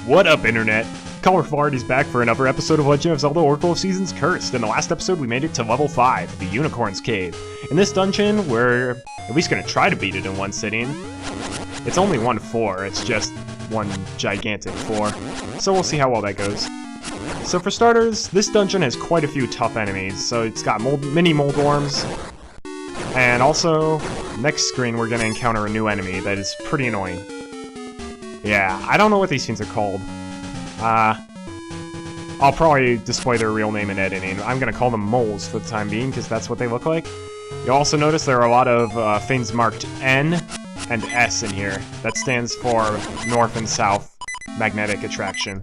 What up, Internet? Colorful Art is back for another episode of Legend of Zelda Oracle of Seasons Cursed. In the last episode, we made it to level 5, the Unicorn's Cave. In this dungeon, we're at least going to try to beat it in one sitting. It's only one floor, it's just one gigantic floor. So we'll see how well that goes. So for starters, this dungeon has quite a few tough enemies. So it's got mini mold worms. And also, next screen we're going to encounter a new enemy that is pretty annoying. Yeah, I don't know what these things are called. I'll probably display their real name in editing. I'm gonna call them moles for the time being, because that's what they look like. You'll also notice there are a lot of things marked N and S in here. That stands for North and South Magnetic Attraction.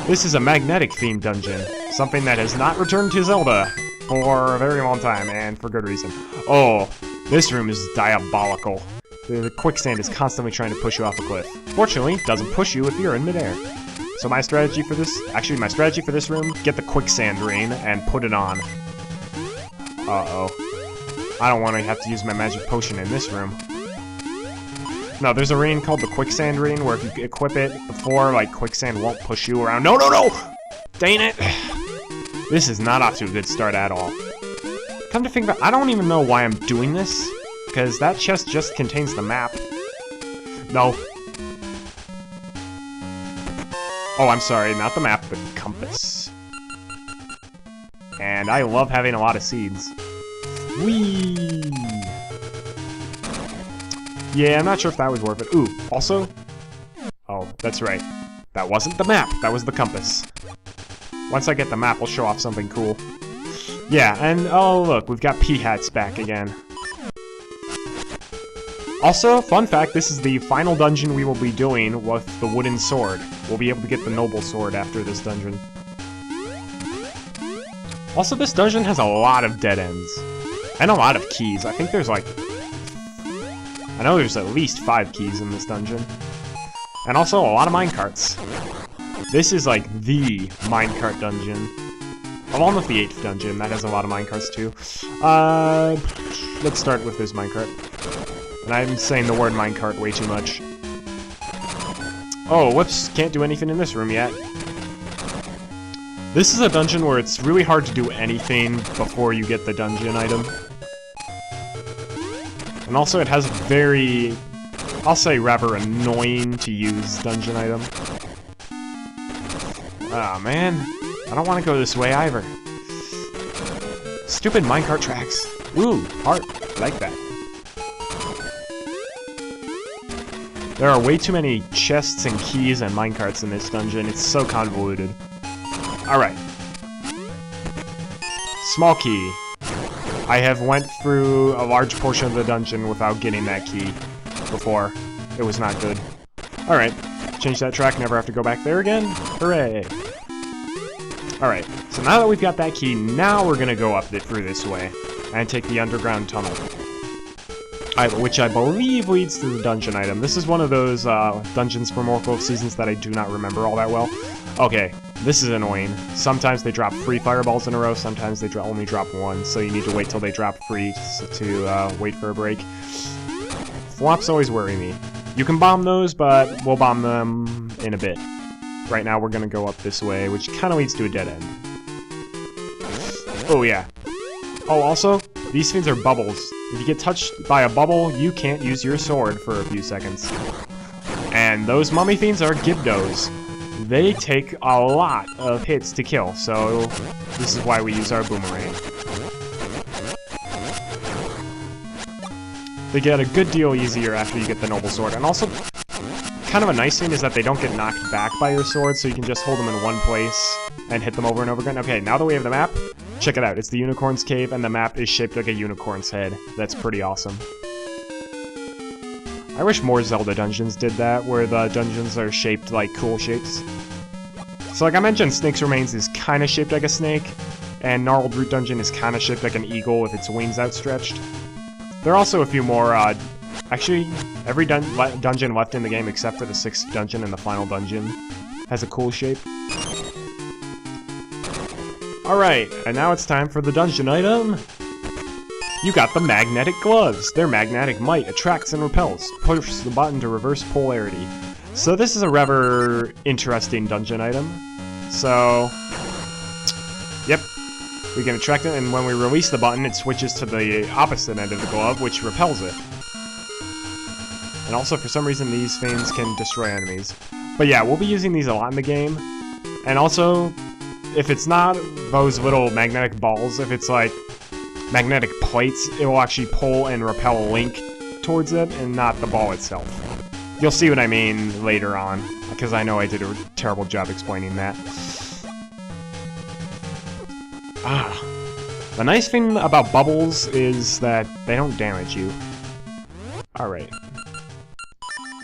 This is a magnetic-themed dungeon, something that has not returned to Zelda for a very long time, and for good reason. Oh, this room is diabolical. The quicksand is constantly trying to push you off a cliff. Fortunately, it doesn't push you if you're in midair. So my strategy for this room, get the quicksand ring and put it on. Uh-oh. I don't want to have to use my magic potion in this room. No, there's a ring called the quicksand ring where if you equip it before, like, quicksand won't push you around. No, no, no! Dang it! This is not off to a good start at all. Come to think of it, I don't even know why I'm doing this. Because that chest just contains the map. No. Oh, I'm sorry, not the map, but the compass. And I love having a lot of seeds. Whee! Yeah, I'm not sure if that was worth it. Ooh, also... Oh, that's right. That wasn't the map, that was the compass. Once I get the map, we'll show off something cool. Yeah, and oh look, we've got P-Hats back again. Also, fun fact, this is the final dungeon we will be doing with the wooden sword. We'll be able to get the noble sword after this dungeon. Also, this dungeon has a lot of dead ends. And a lot of keys. I think there's like... I know there's at least 5 keys in this dungeon. And also a lot of minecarts. This is like the minecart dungeon. Along with the 8th dungeon, that has a lot of minecarts too. Let's start with this minecart. And I'm saying the word minecart way too much. Oh, whoops, can't do anything in this room yet. This is a dungeon where it's really hard to do anything before you get the dungeon item. And also it has a very, I'll say rather annoying to use dungeon item. Ah, man. I don't want to go this way either. Stupid minecart tracks. Ooh, heart. I like that. There are way too many chests and keys and minecarts in this dungeon. It's so convoluted. Alright. Small key. I have went through a large portion of the dungeon without getting that key before. It was not good. Alright. Change that track, never have to go back there again. Hooray! Alright, so now that we've got that key, now we're gonna go up through this way and take the underground tunnel. Which I believe leads to the dungeon item. This is one of those dungeons from Oracle of Seasons that I do not remember all that well. Okay, this is annoying. Sometimes they drop 3 fireballs in a row, sometimes they only drop 1, so you need to wait till they drop 3 to wait for a break. Flops always worry me. You can bomb those, but we'll bomb them in a bit. Right now we're gonna go up this way, which kind of leads to a dead end. Oh yeah. Oh, also, these things are bubbles. If you get touched by a bubble, you can't use your sword for a few seconds. And those mummy fiends are Gibdos. They take a lot of hits to kill, so this is why we use our boomerang. They get a good deal easier after you get the noble sword. And also, kind of a nice thing is that they don't get knocked back by your sword, so you can just hold them in one place and hit them over and over again. Okay, now that we have the map, check it out. It's the Unicorn's Cave, and the map is shaped like a unicorn's head. That's pretty awesome. I wish more Zelda dungeons did that, where the dungeons are shaped like cool shapes. So like I mentioned, Snake's Remains is kind of shaped like a snake, and Gnarled Root Dungeon is kind of shaped like an eagle with its wings outstretched. There are also a few more, actually, every dungeon left in the game except for the 6th dungeon and the final dungeon has a cool shape. Alright, and now it's time for the dungeon item. You got the magnetic gloves. Their magnetic might attracts and repels. Push the button to reverse polarity. So this is a rather interesting dungeon item. So, yep, we can attract it, and when we release the button, it switches to the opposite end of the glove, which repels it. And also, for some reason, these fiends can destroy enemies. But yeah, we'll be using these a lot in the game. And also, if it's not those little magnetic balls, if it's like magnetic plates, it will actually pull and repel Link towards it, and not the ball itself. You'll see what I mean later on, because I know I did a terrible job explaining that. The nice thing about bubbles is that they don't damage you. Alright.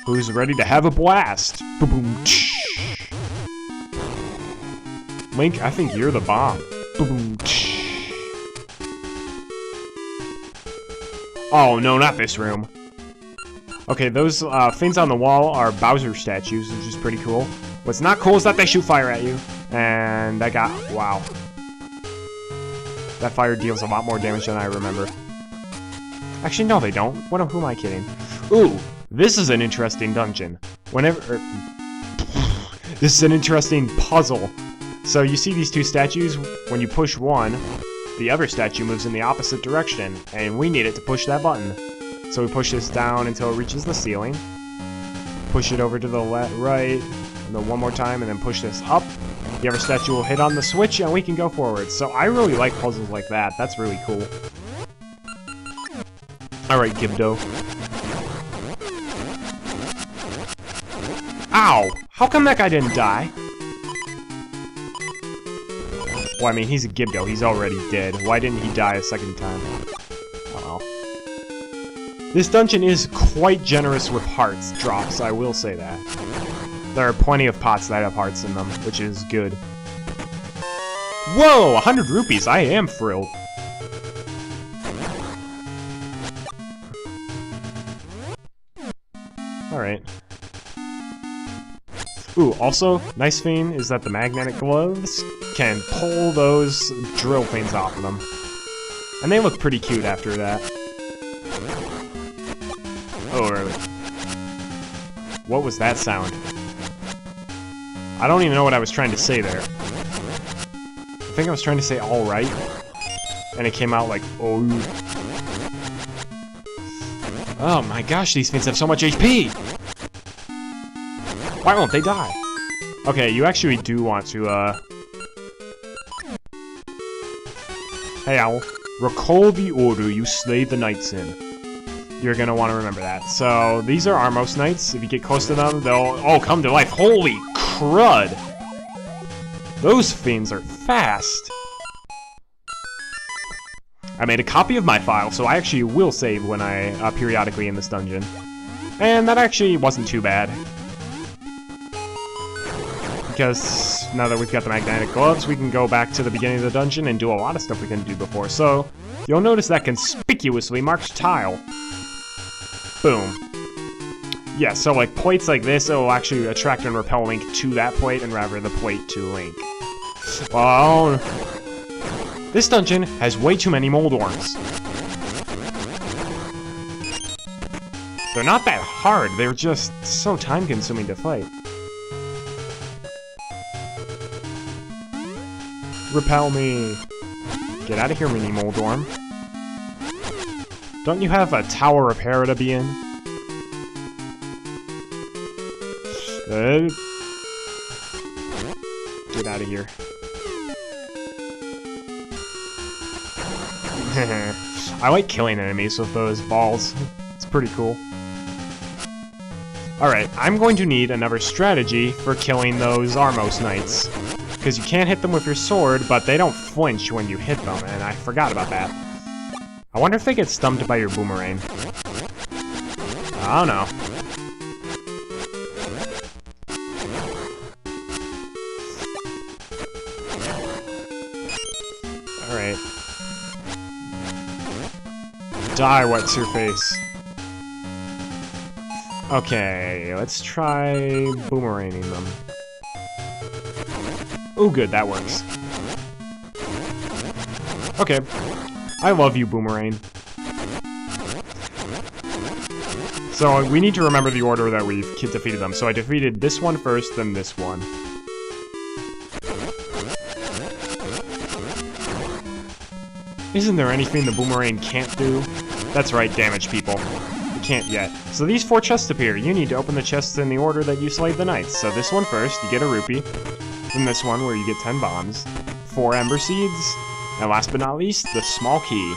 Who's ready to have a blast? Boom, Link, I think you're the bomb. Boom, oh no, not this room. Okay, those things on the wall are Bowser statues, which is pretty cool. What's not cool is that they shoot fire at you. And I got... wow. That fire deals a lot more damage than I remember. Actually, no, they don't. Who am I kidding? Ooh, this is an interesting dungeon. This is an interesting puzzle. So you see these two statues? When you push one, the other statue moves in the opposite direction, and we need it to push that button. So we push this down until it reaches the ceiling. Push it over to the right, and then one more time, and then push this up. The other statue will hit on the switch, and we can go forward. So I really like puzzles like that. That's really cool. Alright, Gibdo. Ow! How come that guy didn't die? Well, I mean, he's a Gibdo. He's already dead. Why didn't he die a second time? Oh well. This dungeon is quite generous with hearts drops, I will say that. There are plenty of pots that have hearts in them, which is good. Whoa! 100 rupees! I am thrilled. Alright. Ooh, also, nice thing is that the magnetic gloves can pull those drill things off of them. And they look pretty cute after that. Oh, really? What was that sound? I don't even know what I was trying to say there. I think I was trying to say alright. And it came out like, oh. Oh my gosh, these things have so much HP! Why won't they die? Okay, you actually do want to, Hey, Owl. Recall the order you slayed the knights in. You're gonna want to remember that. So, these are Armos Knights. If you get close to them, they'll all come to life. Holy crud! Those fiends are fast! I made a copy of my file, so I actually will save when I, periodically in this dungeon. And that actually wasn't too bad. Because now that we've got the magnetic gloves, we can go back to the beginning of the dungeon and do a lot of stuff we couldn't do before. So, you'll notice that conspicuously marked tile. Boom. Yeah, so like plates like this, it will actually attract and repel Link to that plate, and rather the plate to Link. Oh, this dungeon has way too many Moldorms. They're not that hard, they're just so time-consuming to fight. Repel me. Get out of here, mini Moldorm. Don't you have a tower repair to be in? Get out of here. I like killing enemies with those balls. It's pretty cool. Alright, I'm going to need another strategy for killing those Armos Knights. Because you can't hit them with your sword, but they don't flinch when you hit them, and I forgot about that. I wonder if they get stumped by your boomerang. I don't know. Alright. Die, what's your face? Okay, let's try boomeranging them. Oh good, that works. Okay. I love you, Boomerang. So we need to remember the order that we've defeated them. So I defeated this one first, then this one. Isn't there anything the boomerang can't do? That's right, damage people. It can't yet. So these 4 chests appear. You need to open the chests in the order that you slayed the knights. So this one first, you get a rupee. Then this one where you get 10 bombs, 4 ember seeds, and last but not least, the small key.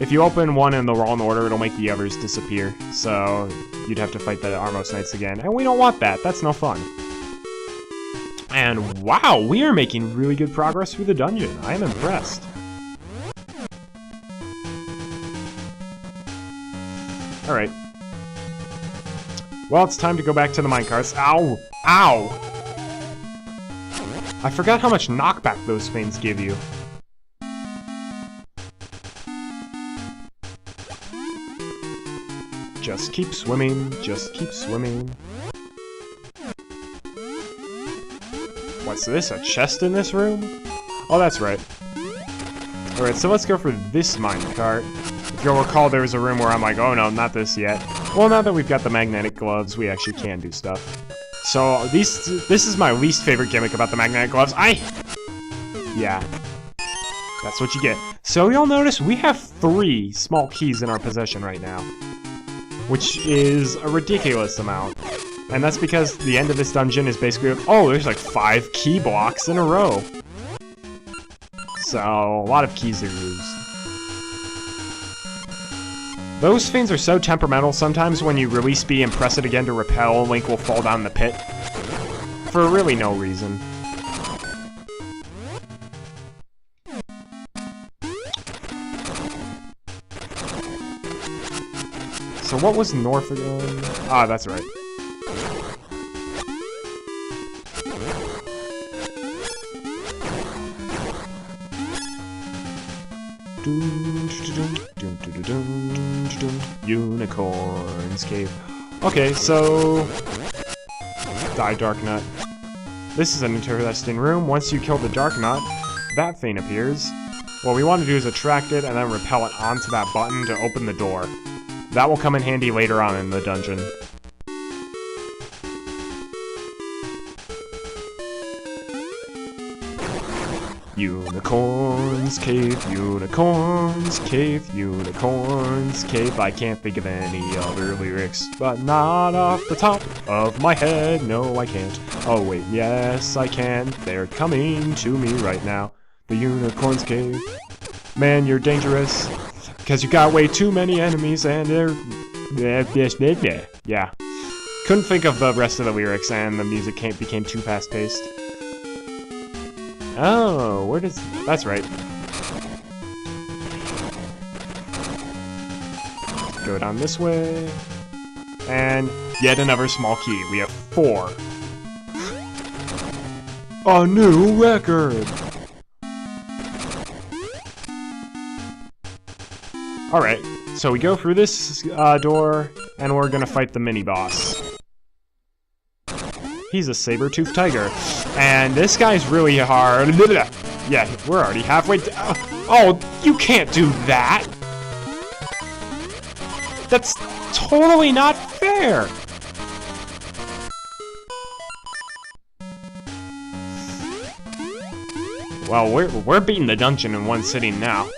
If you open one in the wrong order, it'll make the others disappear. So you'd have to fight the Armos Knights again. And we don't want that. That's no fun. And wow, we are making really good progress through the dungeon. I am impressed. Alright. Well, it's time to go back to the minecarts. Ow! Ow! I forgot how much knockback those things give you. Just keep swimming, just keep swimming. What's this, a chest in this room? Oh, that's right. Alright, so let's go for this minecart. If you'll recall, there was a room where I'm like, oh no, not this yet. Well, now that we've got the magnetic gloves, we actually can do stuff. So, this is my least favorite gimmick about the magnetic gloves. Yeah. That's what you get. So, you'll notice we have 3 small keys in our possession right now. Which is a ridiculous amount. And that's because the end of this dungeon is basically, oh, there's like 5 key blocks in a row. So, a lot of keys are used. Those things are so temperamental, sometimes when you release B and press it again to repel, Link will fall down the pit. For really no reason. So what was north again? Ah, that's right. Unicorn's Cave. Okay, so... Die, Dark Nut. This is an interesting room. Once you kill the Dark Nut, that thing appears. What we want to do is attract it and then repel it onto that button to open the door. That will come in handy later on in the dungeon. Unicorn's Cave, Unicorn's Cave, Unicorn's Cave. I can't think of any other lyrics, but not off the top of my head. No, I can't. Oh wait, yes I can. They're coming to me right now. The Unicorn's Cave. Man, you're dangerous. Because you got way too many enemies and they're... Yeah. Couldn't think of the rest of the lyrics and the music became too fast-paced. Oh, where does... That's right. Go down this way. And yet another small key. We have 4. A new record! Alright, so we go through this door, and we're gonna fight the mini-boss. He's a saber-toothed tiger. And this guy's really hard. Yeah, we're already halfway down. Oh, you can't do that! That's totally not fair! Well, we're beating the dungeon in one sitting now.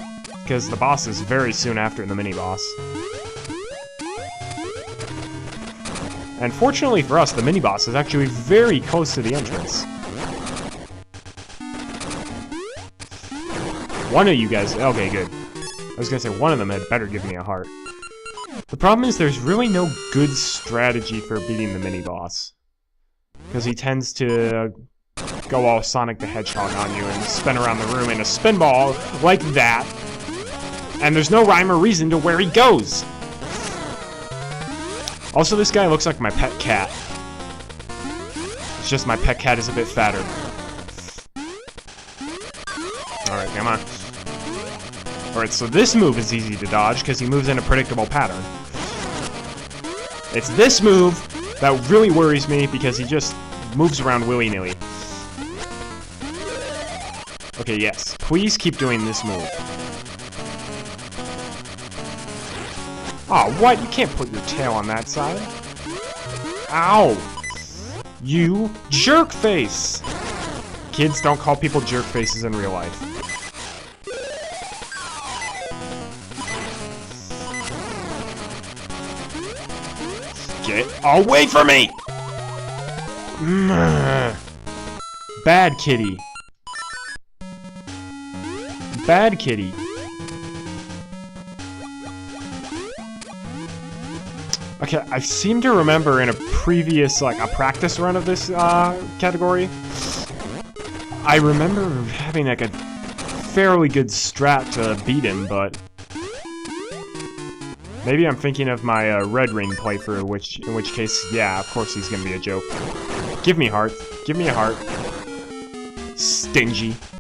Because the boss is very soon after the mini-boss. And fortunately for us, the mini-boss is actually very close to the entrance. One of you guys... Okay, good. I was gonna say one of them had better give me a heart. The problem is there's really no good strategy for beating the mini-boss. Because he tends to go all Sonic the Hedgehog on you and spin around the room in a spin ball like that. And there's no rhyme or reason to where he goes. Also, this guy looks like my pet cat. It's just my pet cat is a bit fatter. Alright, come on. Alright, so this move is easy to dodge because he moves in a predictable pattern. It's this move that really worries me because he just moves around willy-nilly. Okay, yes. Please keep doing this move. Oh, what? You can't put your tail on that side. Ow! You jerk face! Kids, don't call people jerk faces in real life. Get away from me! Bad kitty. Bad kitty. Okay, I seem to remember in a previous, like, a practice run of this, category, I remember having, like, a fairly good strat to beat him, but maybe I'm thinking of my, Red Ring playthrough, in which case, yeah, of course he's gonna be a joke. Give me heart. Give me a heart. Stingy. I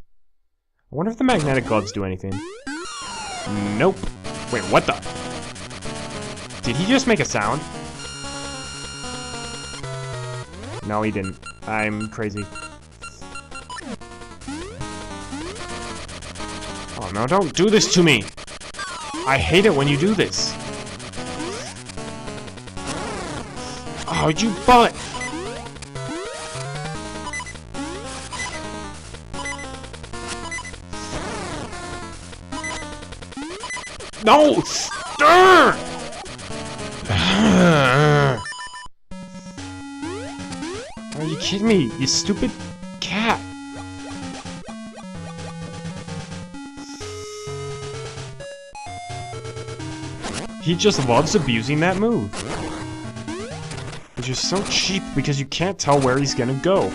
wonder if the magnetic gloves do anything. Nope. Wait, what the? Did he just make a sound? No, he didn't. I'm crazy. Oh no, don't do this to me! I hate it when you do this. Oh, you butt! No! Are you kidding me? You stupid cat! He just loves abusing that move. Which is so cheap because you can't tell where he's gonna go.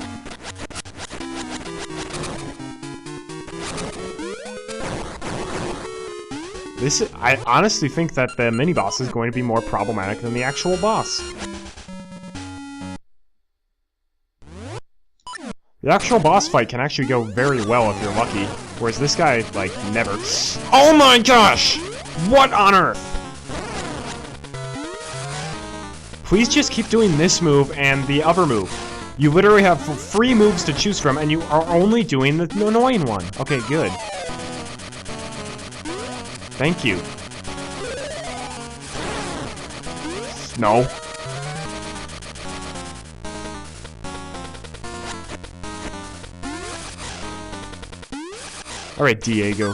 I honestly think that the mini-boss is going to be more problematic than the actual boss. The actual boss fight can actually go very well if you're lucky, whereas this guy, like, never. Oh my gosh! What on earth? Please just keep doing this move and the other move. You literally have 3 moves to choose from, and you are only doing the annoying one. Okay, good. Thank you. No. Alright, Diego.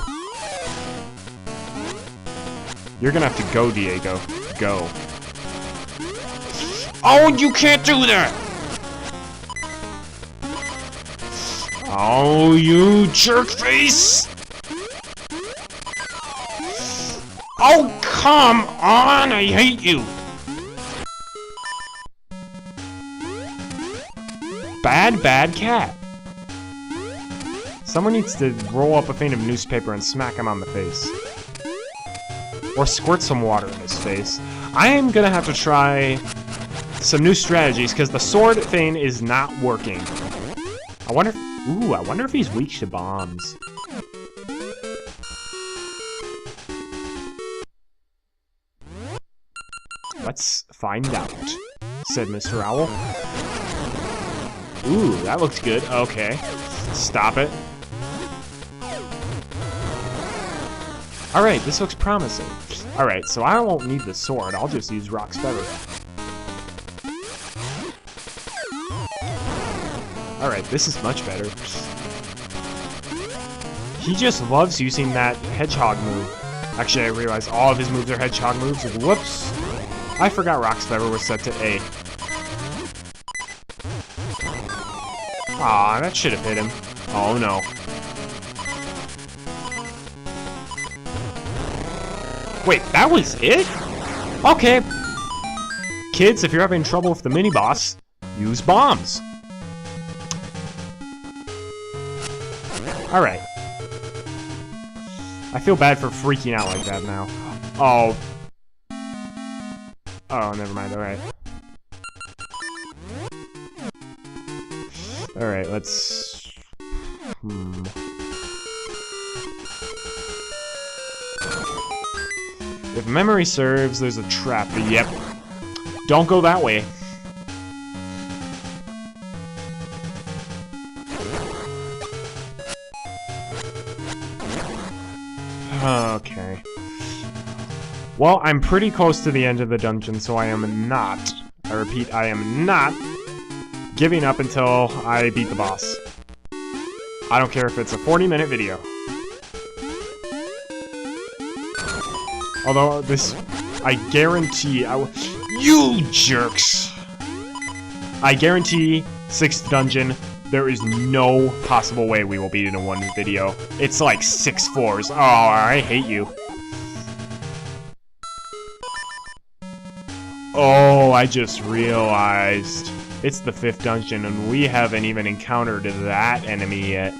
You're gonna have to go, Diego. Go. Oh, you can't do that! Oh, you jerk face! Oh, come on! I hate you! Bad cat. Someone needs to roll up a thing of newspaper and smack him on the face. Or squirt some water in his face. I am gonna have to try some new strategies, because the sword thing is not working. I wonder if he's weak to bombs. Let's find out, said Mr. Owl. Ooh, that looks good. Okay. Stop it. Alright, this looks promising. Alright, so I won't need the sword. I'll just use Rock's Feather. Alright, this is much better. He just loves using that hedgehog move. Actually, I realized all of his moves are hedgehog moves. Whoops. I forgot Rock's Feather was set to A. Aw, that should have hit him. Oh no. Wait, that was it? Okay. Kids, if you're having trouble with the mini-boss, use bombs. Alright. I feel bad for freaking out like that now. Oh. Oh, never mind, alright. Alright, let's... If memory serves, there's a trap. Yep. Don't go that way. Okay. Well, I'm pretty close to the end of the dungeon, so I am not, I repeat, I am not giving up until I beat the boss. I don't care if it's a 40-minute video. Although, this, I guarantee, you jerks! I guarantee, 6th dungeon, there is no possible way we will beat it in one video. It's like 6 floors. Oh, I hate you. Oh, I just realized. It's the 5th dungeon, and we haven't even encountered that enemy yet.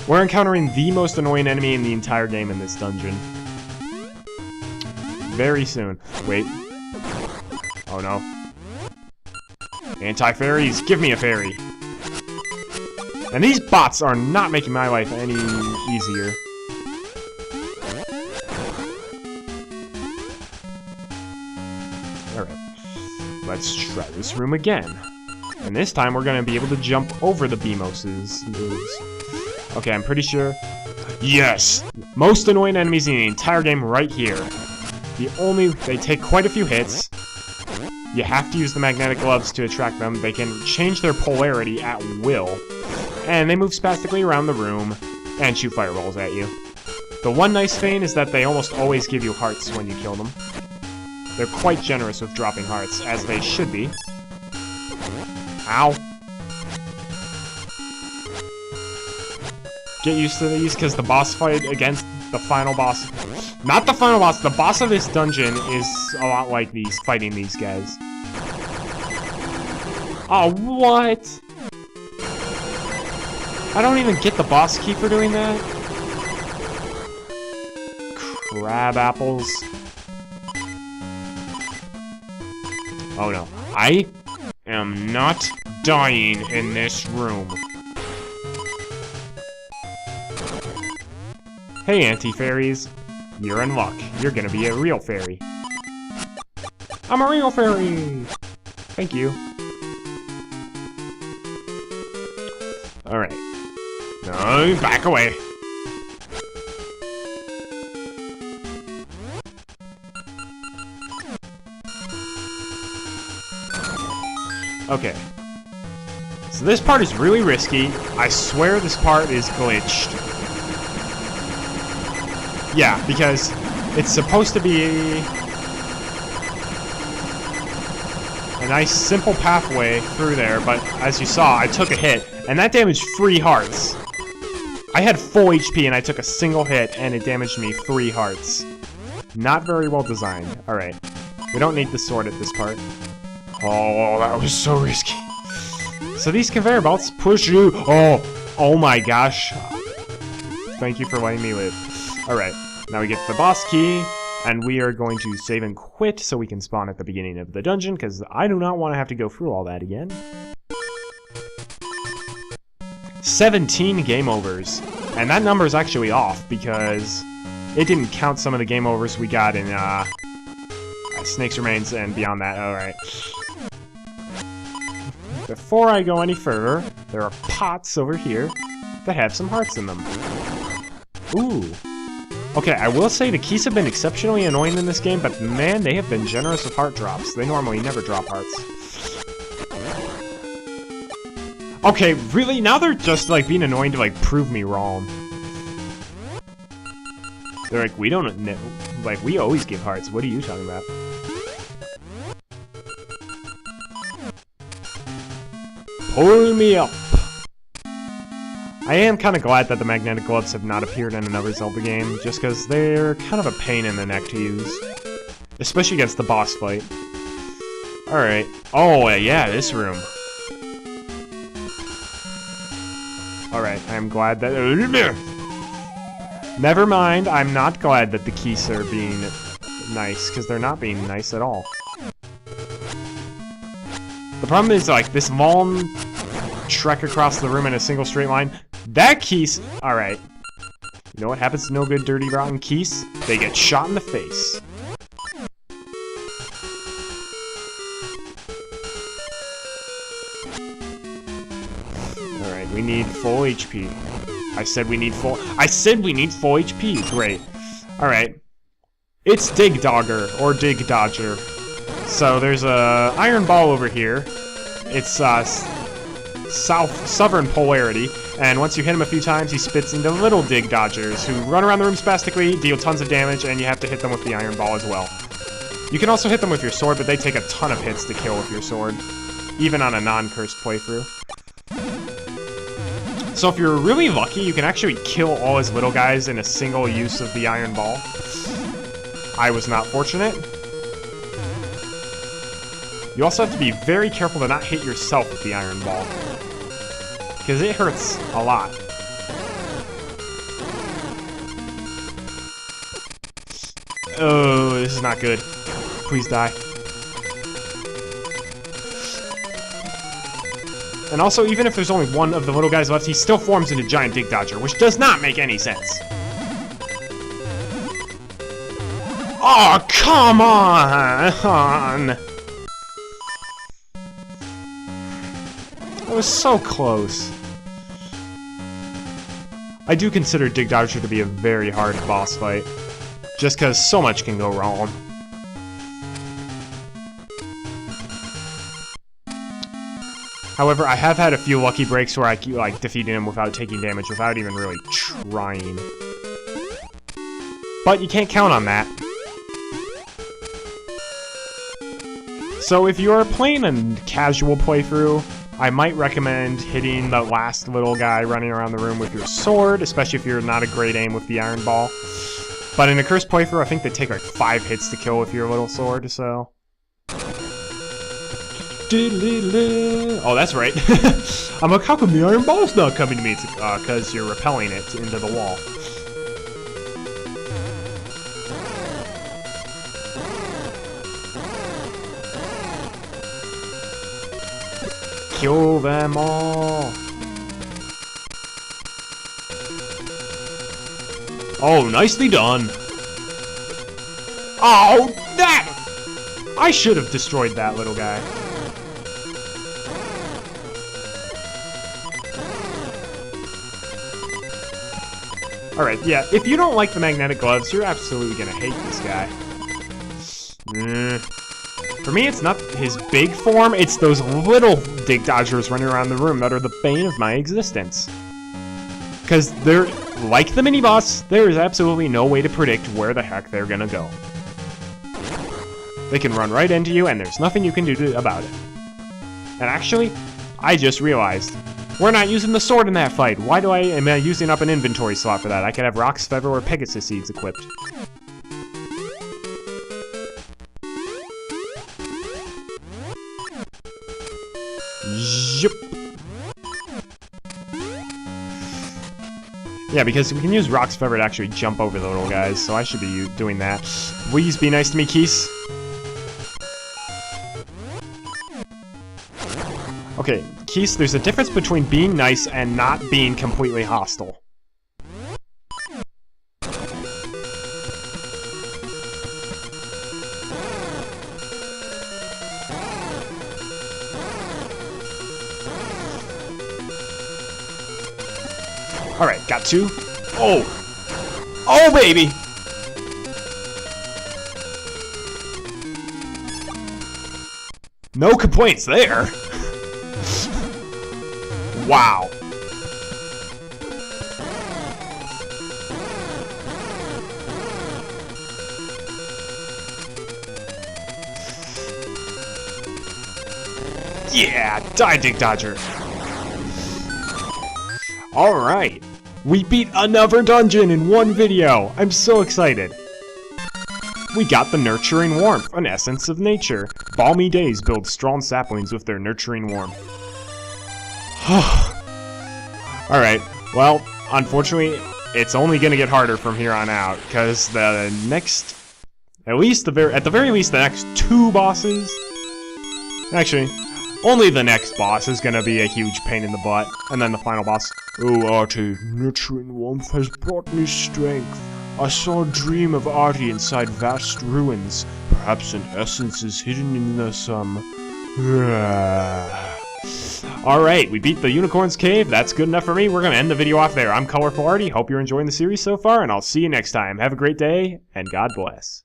We're encountering the most annoying enemy in the entire game in this dungeon. Very soon. Wait. Oh no. Anti-fairies, give me a fairy! And these bots are not making my life any easier. Alright. Let's try this room again. And this time we're gonna be able to jump over the Beamos's moves. Okay, I'm pretty sure... Yes! Most annoying enemies in the entire game right here. They take quite a few hits. You have to use the magnetic gloves to attract them. They can change their polarity at will. And they move spastically around the room and shoot fireballs at you. The one nice thing is that they almost always give you hearts when you kill them. They're quite generous with dropping hearts, as they should be. Ow. Get used to these, because the boss fight against the final boss... Not the final boss, the boss of this dungeon is a lot like fighting these guys. Oh, what? I don't even get the boss key for doing that. Crab apples. Oh no. I am not dying in this room. Hey, anti-fairies. You're in luck. You're gonna be a real fairy. I'm a real fairy! Thank you. Alright. No, back away. Okay. So this part is really risky. I swear this part is glitched. Yeah, because it's supposed to be a nice simple pathway through there, but as you saw, I took a hit, and that damaged 3 hearts. I had full HP and I took a single hit, and it damaged me 3 hearts. Not very well designed. Alright. We don't need the sword at this part. Oh, that was so risky. So these conveyor belts push you... Oh my gosh. Thank you for letting me live. Alright. Now we get the boss key, and we are going to save and quit so we can spawn at the beginning of the dungeon, because I do not want to have to go through all that again. 17 game overs. And that number is actually off, because it didn't count some of the game overs we got in Snake's Remains and beyond that. Alright. Before I go any further, there are pots over here that have some hearts in them. Ooh. Okay, I will say the keys have been exceptionally annoying in this game, but man, they have been generous with heart drops. They normally never drop hearts. Okay, really? Now they're just, like, being annoying to, like, prove me wrong. They're like, we don't know. Like, we always give hearts. What are you talking about? Pull me up! I am kind of glad that the magnetic gloves have not appeared in another Zelda game, just because they're kind of a pain in the neck to use. Especially against the boss fight. Alright. Oh, yeah, this room. Alright, I'm glad that... Never mind, I'm not glad that the keys are being nice, because they're not being nice at all. The problem is, like, this long trek across the room in a single straight line... That Keese... Alright. You know what happens to no good, dirty, rotten Keese? They get shot in the face. Alright, we need full HP. I said we need full... I said we need full HP! Great. Alright. It's Digdogger, or Digdogger. So there's a iron ball over here. It's southern polarity, and once you hit him a few times, he spits into little Digdoggers who run around the room spastically, deal tons of damage, and you have to hit them with the iron ball as well. You can also hit them with your sword, but they take a ton of hits to kill with your sword, even on a non-cursed playthrough. So if you're really lucky, you can actually kill all his little guys in a single use of the iron ball. I was not fortunate. You also have to be very careful to not hit yourself with the iron ball, because it hurts a lot. Oh, this is not good. Please die. And also, even if there's only one of the little guys left, he still forms into Giant Digdogger, which does not make any sense. Oh, come on! That was so close. I do consider Digdogger to be a very hard boss fight, just because so much can go wrong. However, I have had a few lucky breaks where I keep, like, defeating him without taking damage, without even really trying. But you can't count on that. So if you're playing a casual playthrough, I might recommend hitting the last little guy running around the room with your sword, especially if you're not a great aim with the iron ball. But in a cursed playthrough, I think they take like 5 hits to kill with your little sword, so... Oh, that's right. I'm like, how come the iron ball's not coming to me? It's because you're repelling it into the wall. Kill them all! Oh, nicely done! Oh, that! I should have destroyed that little guy. Alright, yeah, if you don't like the magnetic gloves, you're absolutely gonna hate this guy. For me, it's not his big form, it's those little Digdoggers running around the room that are the bane of my existence. Because they're, like the mini-boss, there is absolutely no way to predict where the heck they're gonna go. They can run right into you, and there's nothing you can do about it. And actually, I just realized, we're not using the sword in that fight. Why am I using up an inventory slot for that? I could have Rock's Feather or Pegasus Seeds equipped. Yep. Yeah, because we can use Rock's Feather to actually jump over the little guys, so I should be doing that. Please be nice to me, Keese. Okay, Keese, there's a difference between being nice and not being completely hostile. Alright, got 2. Oh! Oh, baby! No complaints there! Wow. Yeah, die, Digdogger. Alright, we beat another dungeon in one video. I'm so excited. We got the nurturing warmth, an essence of nature. Balmy days build strong saplings with their nurturing warmth. Alright, well, unfortunately, it's only gonna get harder from here on out, because the next, at the very least, the next 2 bosses, actually, only the next boss is gonna be a huge pain in the butt, and then the final boss. Oh, Artie, nurturing warmth has brought me strength. I saw a dream of Artie inside vast ruins. Perhaps an essence is hidden in the Alright, we beat the Unicorn's Cave. That's good enough for me. We're gonna end the video off there. I'm Colorful Artie. Hope you're enjoying the series so far, and I'll see you next time. Have a great day, and God bless.